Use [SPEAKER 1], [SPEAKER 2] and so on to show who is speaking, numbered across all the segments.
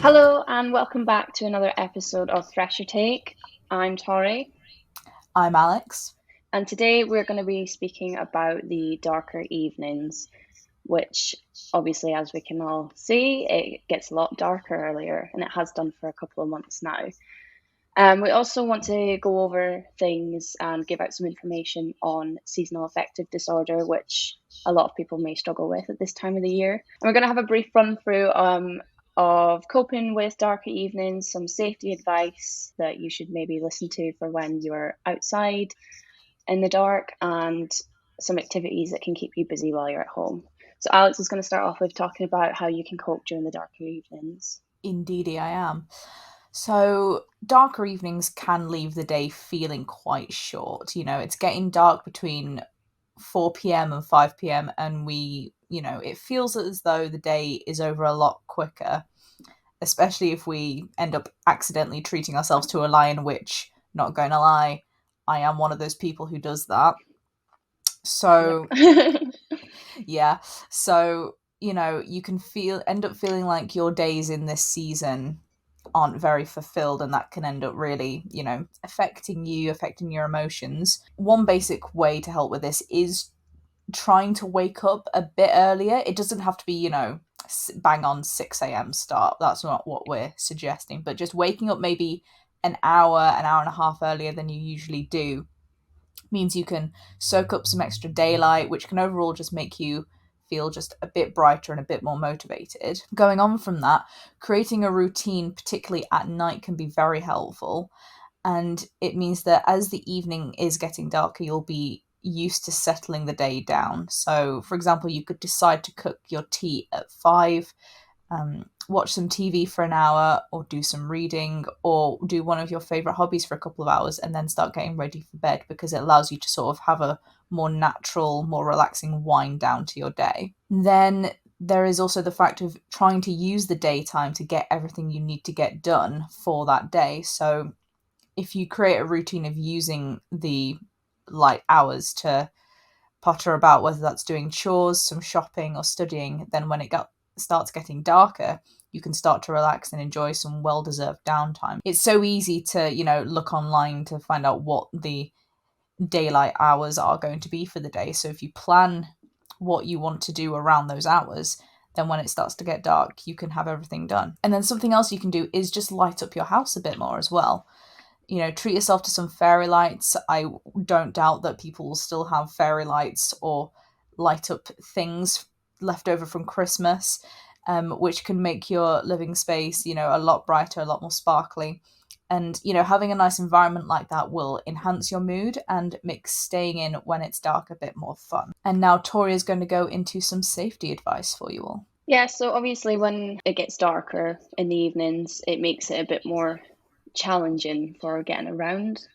[SPEAKER 1] Hello and welcome back to another episode of Thresh Your Take. I'm Tori,
[SPEAKER 2] I'm Alex.
[SPEAKER 1] and today we're going to be speaking about the darker evenings, which obviously, as we can all see, it gets a lot darker earlier, and it has done for a couple of months now. We also want to go over things and give out some information on seasonal affective disorder, which a lot of people may struggle with at this time of the year. And we're going to have a brief run through of coping with darker evenings, some safety advice that you should maybe listen to for when you're outside in the dark, and some activities that can keep you busy while you're at home. So, Alex is going to start off with talking about how you can cope during the darker evenings.
[SPEAKER 2] Indeedy, I am. So, darker evenings can leave the day feeling quite short. It's getting dark between 4 p.m. and 5 p.m., and it feels as though the day is over a lot quicker, especially if we end up accidentally treating ourselves to a lie, in which, not going to lie, I am one of those people who does that.
[SPEAKER 1] Yep.
[SPEAKER 2] So, yeah. So, you can end up feeling like your days in this season aren't very fulfilled, and that can end up really, affecting you, affecting your emotions. One basic way to help with this is trying to wake up a bit earlier. It doesn't have to be, bang on 6 a.m. start. That's not what we're suggesting, but just waking up maybe an hour and a half earlier than you usually do means you can soak up some extra daylight, which can overall just make you feel just a bit brighter and a bit more motivated. Going on from that, creating a routine, particularly at night, can be very helpful. And it means that as the evening is getting darker, you'll be used to settling the day down. So, for example, you could decide to cook your tea at 5, watch some TV for an hour, or do some reading, or do one of your favourite hobbies for a couple of hours, and then start getting ready for bed, because it allows you to sort of have a more natural, more relaxing wind down to your day. Then there is also the fact of trying to use the daytime to get everything you need to get done for that day. So if you create a routine of using the light hours to potter about, whether that's doing chores, some shopping, or studying, then when it starts getting darker, you can start to relax and enjoy some well-deserved downtime. It's so easy to, look online to find out what the daylight hours are going to be for the day. So if you plan what you want to do around those hours, then when it starts to get dark, you can have everything done. And then something else you can do is just light up your house a bit more as well. Treat yourself to some fairy lights. I don't doubt that people will still have fairy lights or light up things left over from Christmas, which can make your living space, a lot brighter, a lot more sparkly. And, having a nice environment like that will enhance your mood and make staying in when it's dark a bit more fun. And now Tori is going to go into some safety advice for you all.
[SPEAKER 1] Yeah, so obviously when it gets darker in the evenings, it makes it a bit more challenging for getting around.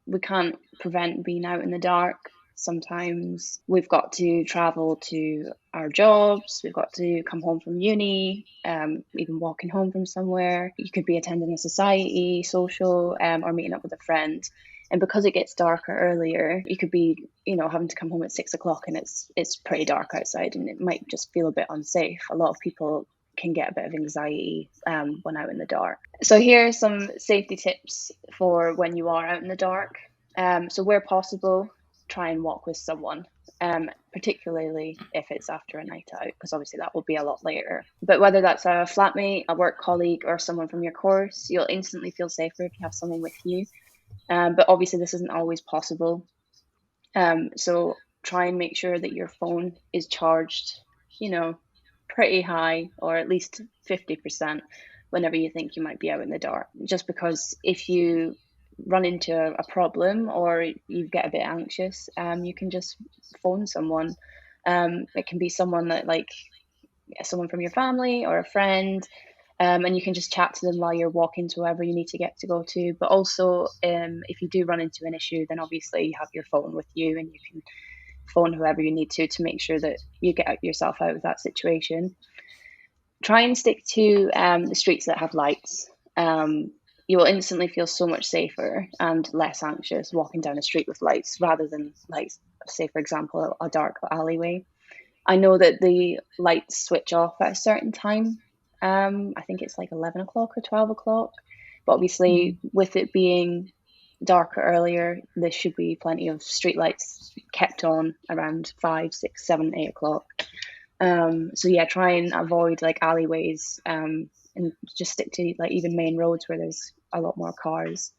[SPEAKER 1] We can't prevent being out in the dark. Sometimes we've got to travel to our jobs, we've got to come home from uni, even walking home from somewhere. You could be attending a society, social, or meeting up with a friend. And because it gets darker earlier, you could be, having to come home at 6 o'clock and it's pretty dark outside, and it might just feel a bit unsafe. A lot of people can get a bit of anxiety when out in the dark. So here are some safety tips for when you are out in the dark. So where possible, try and walk with someone, particularly if it's after a night out, because obviously that will be a lot later. But whether that's a flatmate, a work colleague, or someone from your course, you'll instantly feel safer if you have someone with you. But obviously this isn't always possible. So try and make sure that your phone is charged, pretty high, or at least 50% whenever you think you might be out in the dark. Just because if you run into a problem or you get a bit anxious, you can just phone someone. It can be someone that, like, someone from your family or a friend, and you can just chat to them while you're walking to wherever you need to get to go to. But also, if you do run into an issue, then obviously you have your phone with you and you can phone whoever you need to make sure that you get yourself out of that situation. Try and stick to the streets that have lights. You will instantly feel so much safer and less anxious walking down a street with lights rather than, like, say, for example, a dark alleyway. I know that the lights switch off at a certain time, I think it's like 11 o'clock or 12 o'clock. But obviously, with it being darker earlier, there should be plenty of streetlights kept on around 5, 6, 7, 8 o'clock. So yeah, try and avoid like alleyways, and just stick to like even main roads where there's a lot more cars.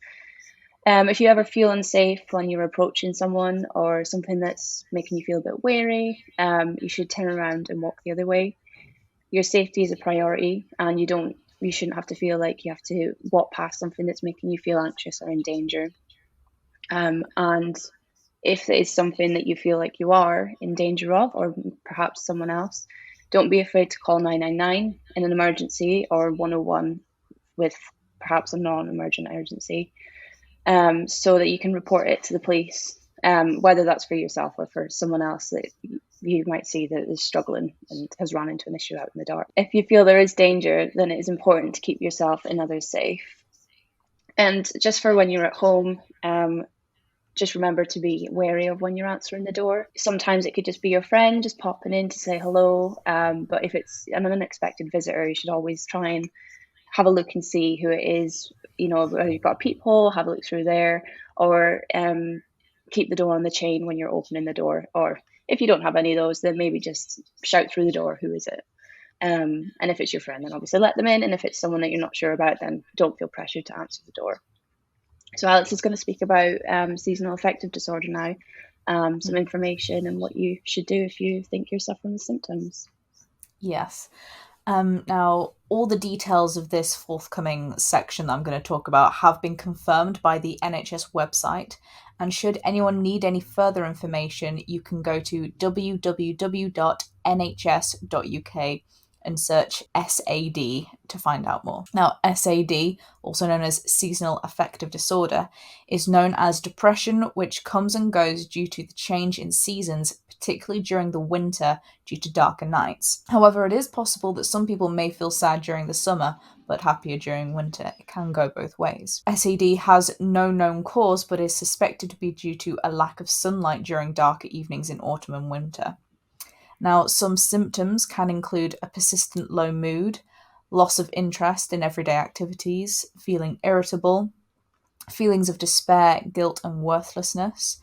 [SPEAKER 1] If you ever feel unsafe when you're approaching someone or something that's making you feel a bit wary, you should turn around and walk the other way. Your safety is a priority, and you shouldn't have to feel like you have to walk past something that's making you feel anxious or in danger. And if it is something that you feel like you are in danger of, or perhaps someone else, don't be afraid to call 999 in an emergency, or 101 with perhaps a non-emergent urgency, so that you can report it to the police, whether that's for yourself or for someone else that you might see that is struggling and has run into an issue out in the dark. If you feel there is danger, then it is important to keep yourself and others safe. And just for when you're at home, just remember to be wary of when you're answering the door. Sometimes it could just be your friend just popping in to say hello. But if it's an unexpected visitor, you should always try and have a look and see who it is. You know, whether you've got a peephole, have a look through there, or keep the door on the chain when you're opening the door. Or if you don't have any of those, then maybe just shout through the door, who is it? And if it's your friend, then obviously let them in. And if it's someone that you're not sure about, then don't feel pressured to answer the door. So Alex is going to speak about seasonal affective disorder now, some information and what you should do if you think you're suffering with symptoms.
[SPEAKER 2] Yes. Now, all the details of this forthcoming section that I'm going to talk about have been confirmed by the NHS website, and should anyone need any further information, you can go to www.nhs.uk and search SAD to find out more. Now, SAD, also known as seasonal affective disorder, is known as depression which comes and goes due to the change in seasons, particularly during the winter due to darker nights. However, it is possible that some people may feel sad during the summer but happier during winter. It can go both ways. SAD has no known cause but is suspected to be due to a lack of sunlight during darker evenings in autumn and winter. Now, some symptoms can include a persistent low mood, loss of interest in everyday activities, feeling irritable, feelings of despair, guilt, and worthlessness,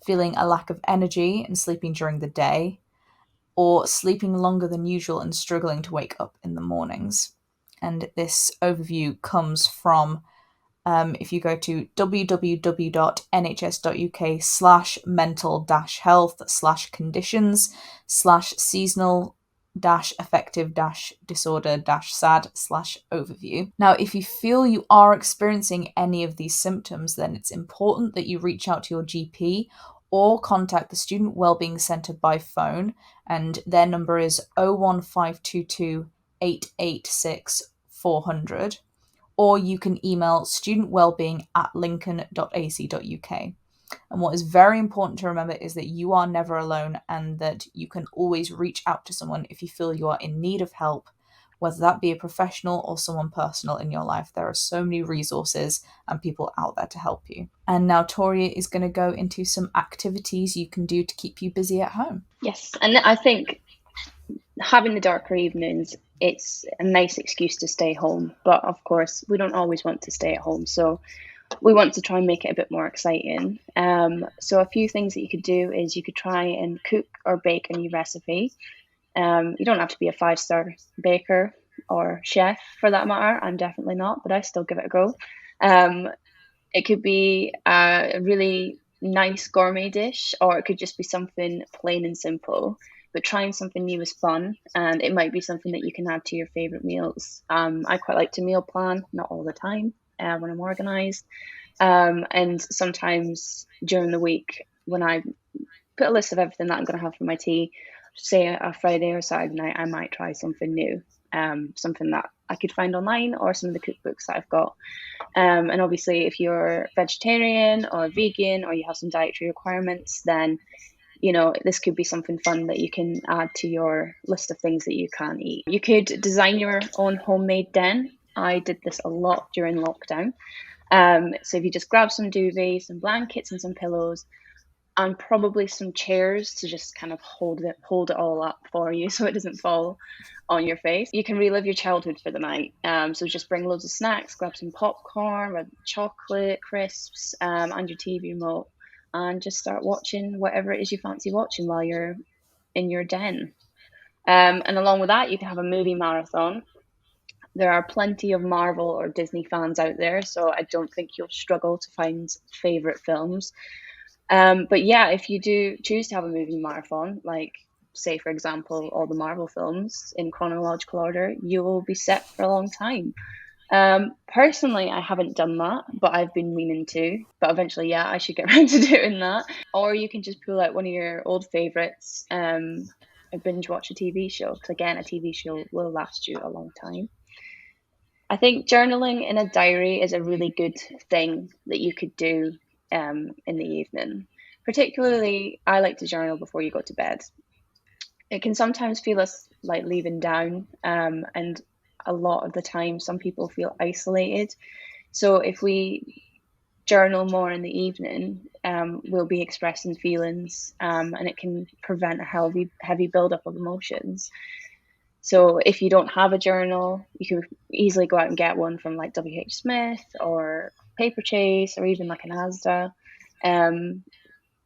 [SPEAKER 2] feeling a lack of energy and sleeping during the day, or sleeping longer than usual and struggling to wake up in the mornings. And this overview comes from if you go to www.nhs.uk/mental-health/conditions/seasonal-affective-disorder-sad/overview. Now, if you feel you are experiencing any of these symptoms, then it's important that you reach out to your GP or contact the Student Wellbeing Centre by phone, and their number is 01522 886 400. Or you can email studentwellbeing@lincoln.ac.uk. And what is very important to remember is that you are never alone, and that you can always reach out to someone if you feel you are in need of help, whether that be a professional or someone personal in your life. There are so many resources and people out there to help you. And now Tori is going to go into some activities you can do to keep you busy at home.
[SPEAKER 1] Yes, and I think having the darker evenings, it's a nice excuse to stay home. But of course, we don't always want to stay at home. So we want to try and make it a bit more exciting. So a few things that you could do is you could try and cook or bake a new recipe. You don't have to be a 5-star baker or chef for that matter. I'm definitely not, but I still give it a go. It could be a really nice gourmet dish, or it could just be something plain and simple. But trying something new is fun, and it might be something that you can add to your favorite meals. I quite like to meal plan, not all the time, when I'm organized. And sometimes during the week, when I put a list of everything that I'm going to have for my tea, say a Friday or Saturday night, I might try something new, something that I could find online or some of the cookbooks that I've got. And obviously, if you're vegetarian or vegan, or you have some dietary requirements, then this could be something fun that you can add to your list of things that you can eat. You could design your own homemade den. I did this a lot during lockdown. So if you just grab some duvets, some blankets and some pillows, and probably some chairs to just kind of hold it all up for you so it doesn't fall on your face. You can relive your childhood for the night. So just bring loads of snacks, grab some popcorn, or chocolate, crisps, and your TV remote, and just start watching whatever it is you fancy watching while you're in your den. And along with that, you can have a movie marathon. There are plenty of Marvel or Disney fans out there, so I don't think you'll struggle to find favorite films. But yeah, if you do choose to have a movie marathon, like say for example all the Marvel films in chronological order, you will be set for a long time. Personally, I haven't done that, but I've been meaning to. But eventually, yeah, I should get around to doing that. Or you can just pull out one of your old favorites, and binge watch a TV show. Because again, a TV show will last you a long time. I think journaling in a diary is a really good thing that you could do in the evening. Particularly, I like to journal before you go to bed. It can sometimes feel us like leaving down, and a lot of the time, some people feel isolated. So if we journal more in the evening, we'll be expressing feelings, and it can prevent a heavy buildup of emotions. So if you don't have a journal, you can easily go out and get one from like WH Smith or Paper Chase or even like an Asda. Um,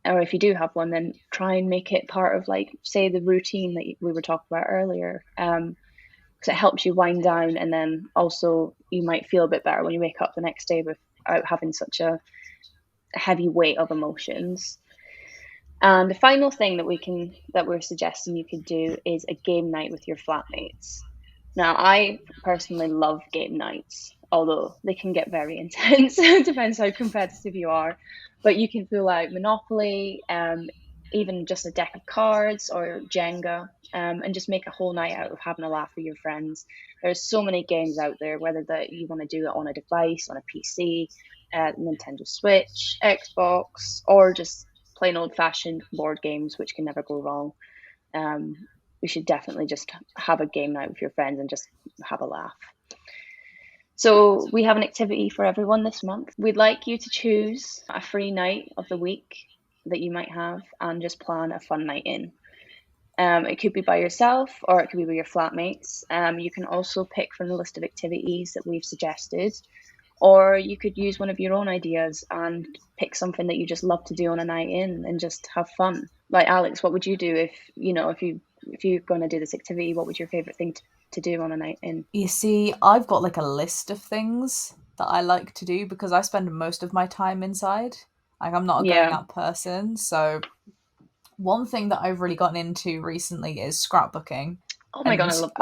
[SPEAKER 1] or if you do have one, then try and make it part of like say the routine that we were talking about earlier. Because it helps you wind down, and then also you might feel a bit better when you wake up the next day without having such a heavy weight of emotions. And the final thing that we're suggesting you could do is a game night with your flatmates. Now, I personally love game nights, although they can get very intense. It depends how competitive you are. But you can pull out Monopoly, even just a deck of cards or Jenga, and just make a whole night out of having a laugh with your friends. There's so many games out there, whether that you want to do it on a device, on a PC, Nintendo Switch, Xbox, or just plain old fashioned board games, which can never go wrong. Um, we should definitely just have a game night with your friends and just have a laugh. So we have an activity for everyone this month. We'd like you to choose a free night of the week that you might have and just plan a fun night in. It could be by yourself or it could be with your flatmates. You can also pick from the list of activities that we've suggested, or you could use one of your own ideas and pick something that you just love to do on a night in and just have fun. Like Alex, what would you do if you're going to do this activity? What would your favorite thing to do on a night in?
[SPEAKER 2] You see, I've got like a list of things that I like to do because I spend most of my time inside. Like, I'm not a going
[SPEAKER 1] Yeah.
[SPEAKER 2] out person. So, one thing that I've really gotten into recently is scrapbooking.
[SPEAKER 1] Oh my God, I
[SPEAKER 2] And
[SPEAKER 1] love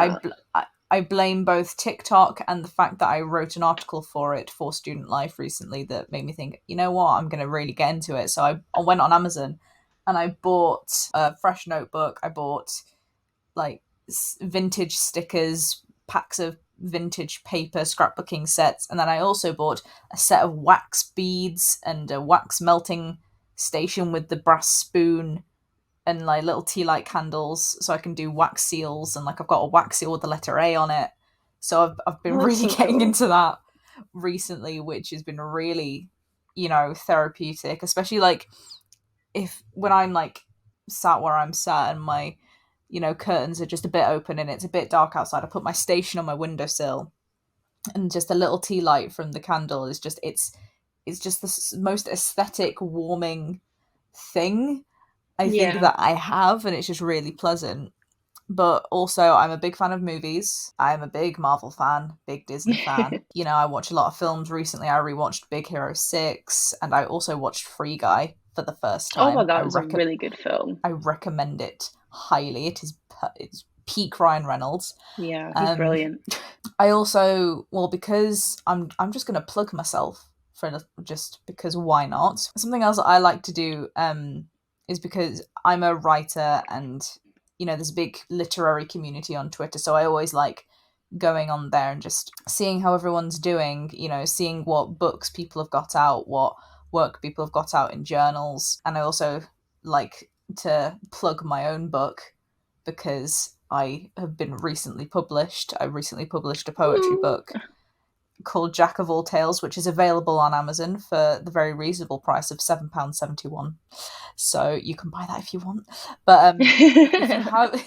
[SPEAKER 1] that.
[SPEAKER 2] I blame both TikTok and the fact that I wrote an article for it for Student Life recently that made me think, you know what, I'm going to really get into it. So I went on Amazon and I bought a fresh notebook. I bought like vintage stickers, packs of vintage paper scrapbooking sets, and then I also bought a set of wax beads and a wax melting station with the brass spoon and like little tea light candles so I can do wax seals, and like I've got a wax seal with the letter A on it. So I've been
[SPEAKER 1] Oh, that's
[SPEAKER 2] really
[SPEAKER 1] so
[SPEAKER 2] getting
[SPEAKER 1] cool.
[SPEAKER 2] into that recently, which has been really, therapeutic, especially like if when I'm like sat where I'm sat and my curtains are just a bit open and it's a bit dark outside, I put my station on my windowsill and just a little tea light from the candle is just it's just the most aesthetic warming thing I think
[SPEAKER 1] Yeah.
[SPEAKER 2] that I have, and it's just really pleasant. But also, I'm a big fan of movies. I'm a big Marvel fan, big Disney fan. I watch a lot of films. Recently, I rewatched Big Hero 6, and I also watched Free Guy for the first
[SPEAKER 1] Oh, well,
[SPEAKER 2] time.
[SPEAKER 1] that was a really good film.
[SPEAKER 2] I recommend it highly. It's peak Ryan Reynolds.
[SPEAKER 1] Yeah, he's
[SPEAKER 2] Um,
[SPEAKER 1] brilliant.
[SPEAKER 2] I also, well, because I'm just gonna plug myself just because why not? Something else that I like to do is because I'm a writer, and there's a big literary community on Twitter, so I always like going on there and just seeing how everyone's doing, seeing what books people have got out, what work people have got out in journals. And I also like to plug my own book because I have been recently published. I recently published a poetry
[SPEAKER 1] Ooh.
[SPEAKER 2] book, called Jack of All Tales, which is available on Amazon for the very reasonable price of £7.71. So you can buy that if you want. But if you have,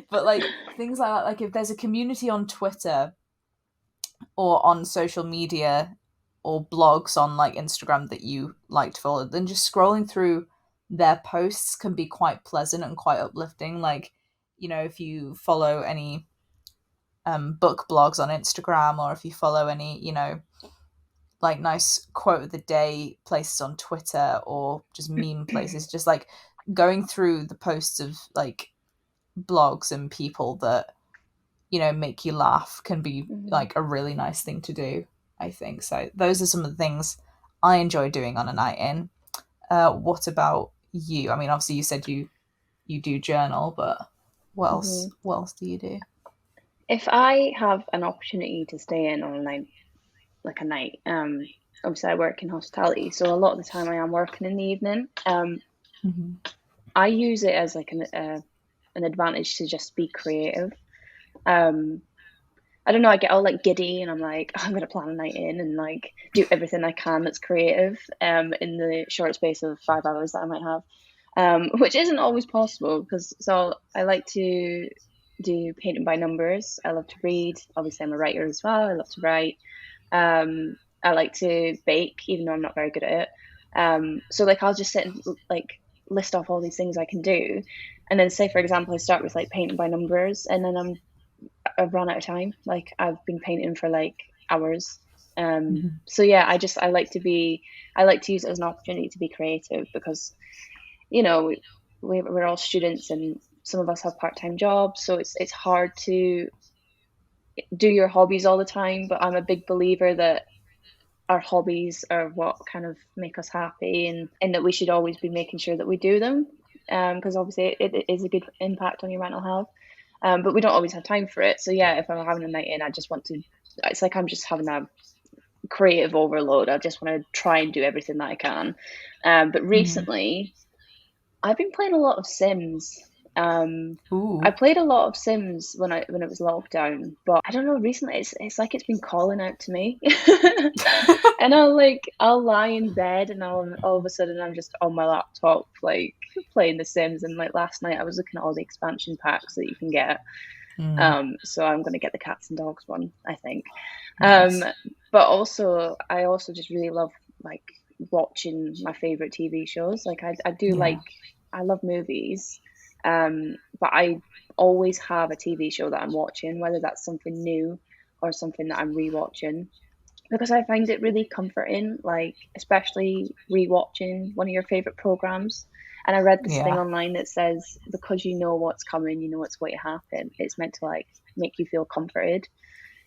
[SPEAKER 2] but like things like that, like if there's a community on Twitter or on social media or blogs on like Instagram that you like to follow, then just scrolling through their posts can be quite pleasant and quite uplifting. Like, if you follow any book blogs on Instagram, or if you follow any, like nice quote of the day places on Twitter, or just meme places, just like going through the posts of like blogs and people that make you laugh can be like a really nice thing to do, I think. So those are some of the things I enjoy doing on a night in. What about you? I mean, obviously you said you do journal, but what else do you do?
[SPEAKER 1] If I have an opportunity to stay in on a night, like a night, obviously I work in hospitality, so a lot of the time I am working in the evening.
[SPEAKER 2] Mm-hmm.
[SPEAKER 1] I use it as like an advantage to just be creative. Um, I don't know, I get all like giddy and I'm like, oh, I'm gonna plan a night in and like do everything I can that's creative in the short space of 5 hours that I might have. Which isn't always possible because so I like to do painting by numbers. I love to read. Obviously, I'm a writer as well. I love to write. I like to bake, even though I'm not very good at it. So like I'll just sit and like list off all these things I can do, and then say for example I start with like painting by numbers, and then I've run out of time. Like I've been painting for like hours.
[SPEAKER 2] Mm-hmm.
[SPEAKER 1] So yeah, I like to use it as an opportunity to be creative because we're all students and some of us have part-time jobs, so it's hard to do your hobbies all the time. But I'm a big believer that our hobbies are what kind of make us happy, and that we should always be making sure that we do them, because obviously it is a good impact on your mental health. But we don't always have time for it. So yeah, if I'm having a night in, I just want to. It's like I'm just having a creative overload. I just want to try and do everything that I can. But
[SPEAKER 2] Mm-hmm.
[SPEAKER 1] recently, I've been playing a lot of Sims. I
[SPEAKER 2] Ooh.
[SPEAKER 1] played a lot of Sims when it was lockdown, but I don't know. Recently, it's like it's been calling out to me, and I'll lie in bed, and all of a sudden I'm just on my laptop like playing The Sims. And like last night, I was looking at all the expansion packs that you can get.
[SPEAKER 2] Mm,
[SPEAKER 1] So I'm gonna get the cats and dogs one, I think. Um,
[SPEAKER 2] nice.
[SPEAKER 1] but also, I also just really love like watching my favorite TV shows. Like I do
[SPEAKER 2] Yeah.
[SPEAKER 1] like I love movies, but I always have a TV show that I'm watching, whether that's something new or something that I'm rewatching, because I find it really comforting, like especially rewatching one of your favorite programs. And I read this thing
[SPEAKER 2] Yeah.
[SPEAKER 1] online that says because you know what's coming, you know what's going to happen. It's meant to like make you feel comforted.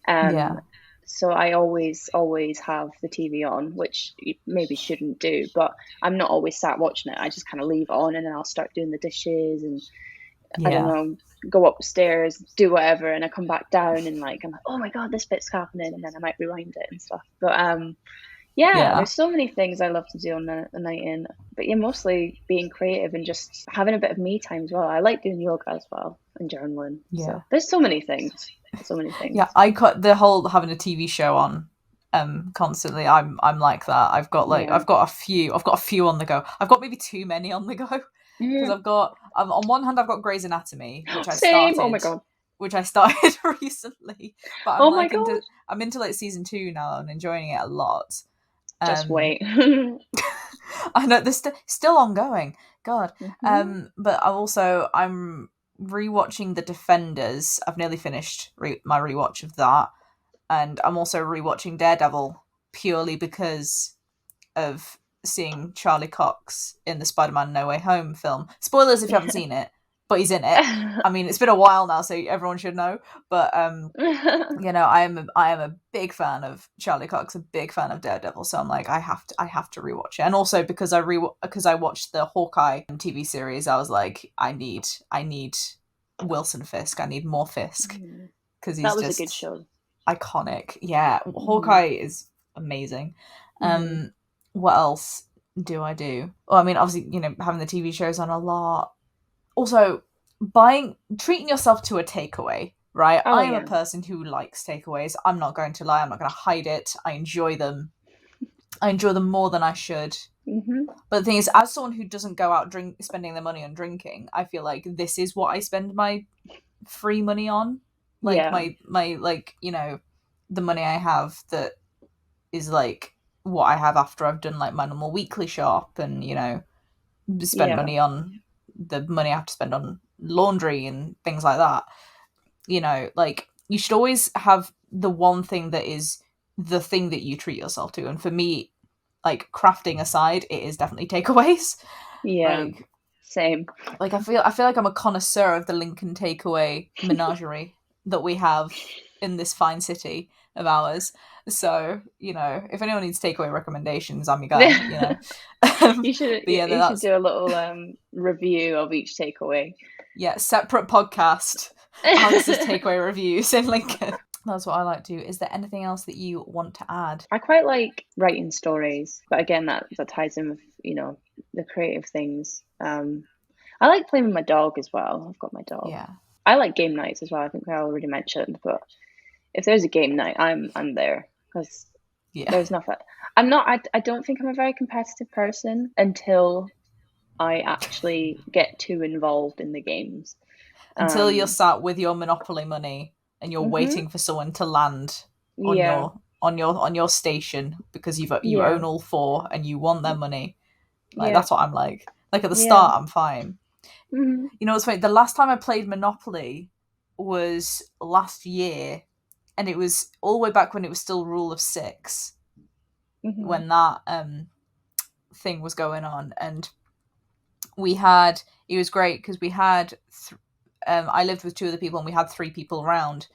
[SPEAKER 1] Um,
[SPEAKER 2] Yeah.
[SPEAKER 1] so I always have the TV on, which you maybe shouldn't do, but I'm not always sat watching it. I just kind of leave it on, and then I'll start doing the dishes, and I don't
[SPEAKER 2] Yeah.
[SPEAKER 1] know, go upstairs, do whatever, and I come back down and like I'm like, oh my god, this bit's happening, and then I might rewind it and stuff. But yeah,
[SPEAKER 2] Yeah.
[SPEAKER 1] there's so many things I love to do on the night in. But yeah, mostly being creative and just having a bit of me time as well. I like doing yoga as well and journaling.
[SPEAKER 2] Yeah.
[SPEAKER 1] So there's so many things. So many
[SPEAKER 2] Yeah.
[SPEAKER 1] things.
[SPEAKER 2] I cut the whole having a TV show on constantly. I'm like that.
[SPEAKER 1] Yeah.
[SPEAKER 2] I've got a few on the go. I've got maybe too many on the go because
[SPEAKER 1] Mhm.
[SPEAKER 2] on one hand I've got Grey's Anatomy,
[SPEAKER 1] Same. Oh my god.
[SPEAKER 2] which I started recently, but
[SPEAKER 1] Oh my god.
[SPEAKER 2] I'm into like season 2 now and enjoying it a lot.
[SPEAKER 1] Just
[SPEAKER 2] Um
[SPEAKER 1] wait.
[SPEAKER 2] I know they're still ongoing. God.
[SPEAKER 1] Mhm.
[SPEAKER 2] But I'm rewatching The Defenders. I've nearly finished my rewatch of that, and I'm also rewatching Daredevil purely because of seeing Charlie Cox in the Spider-Man No Way Home film. Spoilers if you haven't seen it, but he's in it. I mean, it's been a while now, so everyone should know. But I am a big fan of Charlie Cox, a big fan of Daredevil. So I'm like, I have to rewatch it, and also because I watched the Hawkeye TV series, I was like, I need Wilson Fisk. I need more Fisk
[SPEAKER 1] Mm.
[SPEAKER 2] because
[SPEAKER 1] That
[SPEAKER 2] he's
[SPEAKER 1] was a good
[SPEAKER 2] just
[SPEAKER 1] show.
[SPEAKER 2] iconic. Yeah,
[SPEAKER 1] Hmm.
[SPEAKER 2] Hawkeye is amazing.
[SPEAKER 1] Hmm.
[SPEAKER 2] What else do I do? Well, I mean, obviously, having the TV shows on a lot. Also, treating yourself to a takeaway right?
[SPEAKER 1] Oh
[SPEAKER 2] I am a
[SPEAKER 1] yeah.
[SPEAKER 2] person who likes takeaways. I'm not going to lie. I'm not going to hide it. I enjoy them. I enjoy them more than I should.
[SPEAKER 1] Mhm.
[SPEAKER 2] But the thing is, as someone who doesn't go out spending their money on drinking, I feel like this is what I spend my free money on. Like
[SPEAKER 1] Yeah.
[SPEAKER 2] my like, you know, the money I have that is like what I have after I've done like my normal weekly shop and, you know, spent
[SPEAKER 1] Yeah.
[SPEAKER 2] money on the money I have to spend on laundry and things like that. You know, like you should always have the one thing that is the thing that you treat yourself to. And for me, like crafting aside, it is definitely takeaways.
[SPEAKER 1] Yeah.
[SPEAKER 2] Like
[SPEAKER 1] Same.
[SPEAKER 2] I feel like I'm a connoisseur of the Lincoln takeaway menagerie that we have in this fine city of ours. So, you know, if anyone needs takeaway recommendations, I'm your guy, you know.
[SPEAKER 1] You should
[SPEAKER 2] But yeah,
[SPEAKER 1] you should
[SPEAKER 2] that's
[SPEAKER 1] do a little review of each takeaway.
[SPEAKER 2] yeah, separate podcast. Alex's takeaway reviews in Lincoln. That's what I like to do. Is there anything else that you want to add?
[SPEAKER 1] I quite like writing stories, but again, that ties in with, you know, the creative things. I like playing with my dog as well. I've got my dog.
[SPEAKER 2] Yeah.
[SPEAKER 1] I like game nights as well. I think I already mentioned, but if there's a game night, I'm there because
[SPEAKER 2] Yeah.
[SPEAKER 1] there's nothing. I'm not. I don't think I'm a very competitive person until I actually get too involved in the games.
[SPEAKER 2] Until you're
[SPEAKER 1] Um,
[SPEAKER 2] sat with your Monopoly money and you're
[SPEAKER 1] mhm.
[SPEAKER 2] waiting for someone to land on
[SPEAKER 1] Yeah,
[SPEAKER 2] your station because you
[SPEAKER 1] yeah,
[SPEAKER 2] own all four and you want their money. Like
[SPEAKER 1] yeah,
[SPEAKER 2] that's what I'm like. Like at the
[SPEAKER 1] yeah.
[SPEAKER 2] start, I'm fine.
[SPEAKER 1] Mhm,
[SPEAKER 2] You know what's funny? The last time I played Monopoly was last year, and it was all the way back when it was still Rule of Six,
[SPEAKER 1] mhm.
[SPEAKER 2] when that thing was going on, and we had it was great because we had I lived with two other people and we had three people around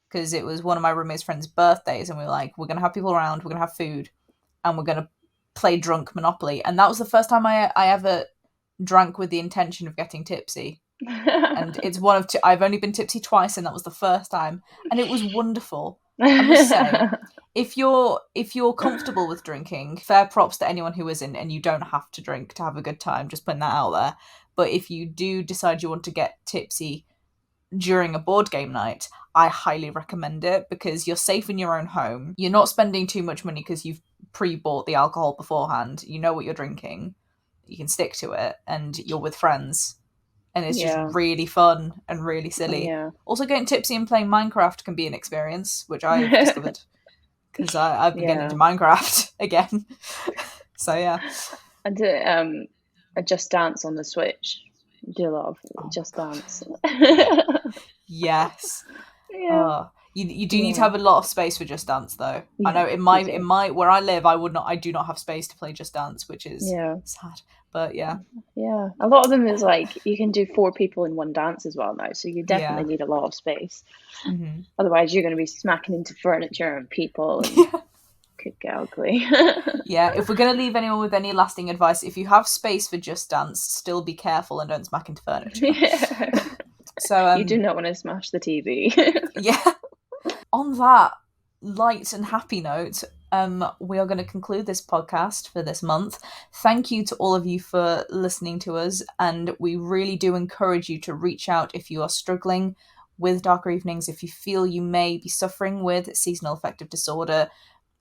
[SPEAKER 2] because it was one of my roommate's friends' birthdays, and we were like, we're gonna have people around, we're gonna have food, and we're gonna play drunk Monopoly, and that was the first time I ever drank with the intention of getting tipsy. And it's one of two. I've only been tipsy twice, and that was the first time, and it was wonderful. I must say, if you're comfortable with drinking, fair props to anyone who isn't, and you don't have to drink to have a good time. Just putting that out there. But if you do decide you want to get tipsy during a board game night, I highly recommend it because you're safe in your own home. You're not spending too much money because you've pre-bought the alcohol beforehand. You know what you're drinking. You can stick to it, and you're with friends, and it's just
[SPEAKER 1] Yeah,
[SPEAKER 2] really fun and really silly.
[SPEAKER 1] yeah,
[SPEAKER 2] Also, getting tipsy and playing Minecraft can be an experience, which I've discovered because I've been getting into
[SPEAKER 1] yeah.
[SPEAKER 2] Minecraft again. So yeah.
[SPEAKER 1] I do a Just Dance on the Switch. Do a lot of
[SPEAKER 2] Oh my
[SPEAKER 1] Just
[SPEAKER 2] god.
[SPEAKER 1] Dance.
[SPEAKER 2] Yes.
[SPEAKER 1] Yeah,
[SPEAKER 2] Oh, you do need to
[SPEAKER 1] yeah,
[SPEAKER 2] have a lot of space for Just Dance, though. I know
[SPEAKER 1] yeah.
[SPEAKER 2] in
[SPEAKER 1] You
[SPEAKER 2] my in
[SPEAKER 1] do.
[SPEAKER 2] my where I live, I do not have space to play Just Dance, which is
[SPEAKER 1] Yeah,
[SPEAKER 2] sad. But yeah,
[SPEAKER 1] yeah. A lot of them is like you can do four people in one dance as well now, so you definitely
[SPEAKER 2] yeah,
[SPEAKER 1] need a lot of space.
[SPEAKER 2] hmm
[SPEAKER 1] Otherwise, you're going to be smacking into furniture and people, and
[SPEAKER 2] yeah,
[SPEAKER 1] could get ugly.
[SPEAKER 2] yeah. If we're gonna leave anyone with any lasting advice, if you have space for Just Dance, still be careful and don't smack into furniture.
[SPEAKER 1] Yeah.
[SPEAKER 2] So
[SPEAKER 1] You do not want to smash the TV.
[SPEAKER 2] yeah. On that light and happy note, we are going to conclude this podcast for this month. Thank you to all of you for listening to us, and we really do encourage you to reach out if you are struggling with darker evenings, if you feel you may be suffering with seasonal affective disorder.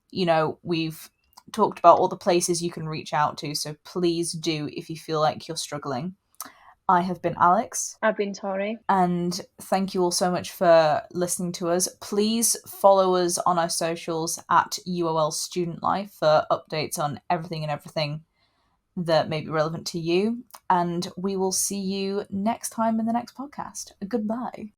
[SPEAKER 2] You know, we've talked about all the places you can reach out to, so please do if you feel like you're struggling. I have been Alex.
[SPEAKER 1] I've been Tori.
[SPEAKER 2] And thank you all so much for listening to us. Please follow us on our socials at UOL Student Life for updates on everything and everything that may be relevant to you. And we will see you next time in the next podcast. Goodbye.